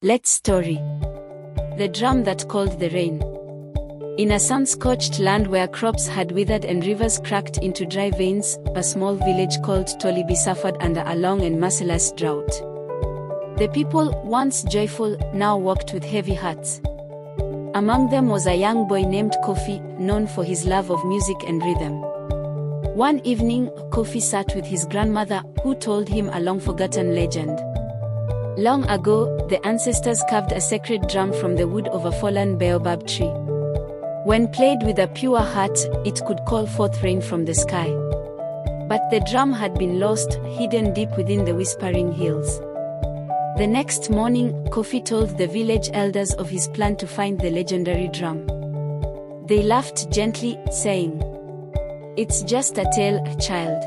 Let's story. The drum that called the rain. In a sun-scorched land where crops had withered and rivers cracked into dry veins, a small village called Tolibi suffered under a long and merciless drought. The people, once joyful, now walked with heavy hearts. Among them was a young boy named Kofi, known for his love of music and rhythm. One evening, Kofi sat with his grandmother, who told him a long-forgotten legend. Long ago, the ancestors carved a sacred drum from the wood of a fallen baobab tree. When played with a pure heart, it could call forth rain from the sky. But the drum had been lost, hidden deep within the whispering hills. The next morning, Kofi told the village elders of his plan to find the legendary drum. They laughed gently, saying, "It's just a tale, child.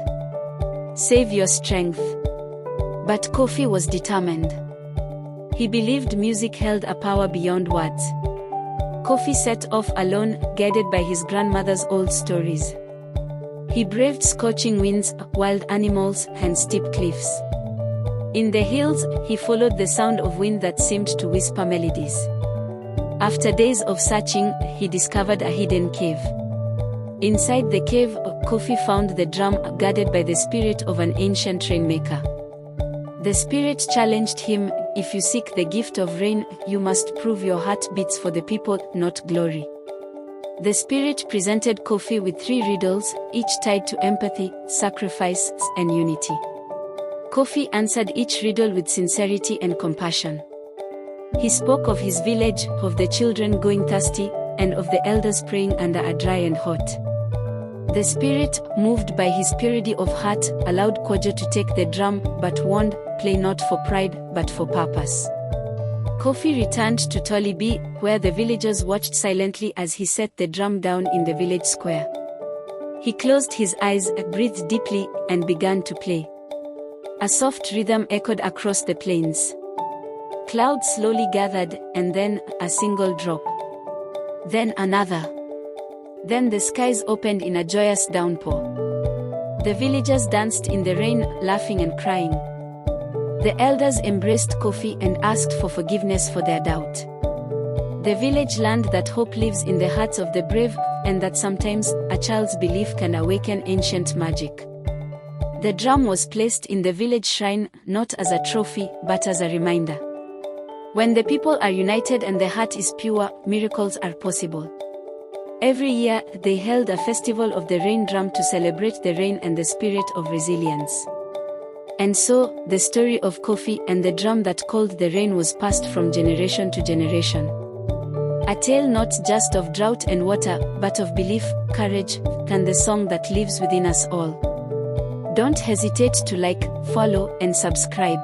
Save your strength." But Kofi was determined. He believed music held a power beyond words. Kofi set off alone, guided by his grandmother's old stories. He braved scorching winds, wild animals, and steep cliffs. In the hills, he followed the sound of wind that seemed to whisper melodies. After days of searching, he discovered a hidden cave. Inside the cave, Kofi found the drum guarded by the spirit of an ancient rainmaker. The spirit challenged him, "If you seek the gift of rain, you must prove your heart beats for the people, not glory." The spirit presented Kofi with 3 riddles, each tied to empathy, sacrifice, and unity. Kofi answered each riddle with sincerity and compassion. He spoke of his village, of the children going thirsty, and of the elders praying under a dry and hot. The spirit, moved by his purity of heart, allowed Kojo to take the drum, but warned, "Play not for pride, but for purpose." Kofi returned to Tolibi, where the villagers watched silently as he set the drum down in the village square. He closed his eyes, breathed deeply, and began to play. A soft rhythm echoed across the plains. Clouds slowly gathered, and then, a single drop. Then another. Then the skies opened in a joyous downpour. The villagers danced in the rain, laughing and crying. The elders embraced Kofi and asked for forgiveness for their doubt. The village learned that hope lives in the hearts of the brave, and that sometimes, a child's belief can awaken ancient magic. The drum was placed in the village shrine, not as a trophy, but as a reminder. When the people are united and the heart is pure, miracles are possible. Every year, they held a festival of the rain drum to celebrate the rain and the spirit of resilience. And so, the story of Kofi and the drum that called the rain was passed from generation to generation. A tale not just of drought and water, but of belief, courage, and the song that lives within us all. Don't hesitate to like, follow, and subscribe.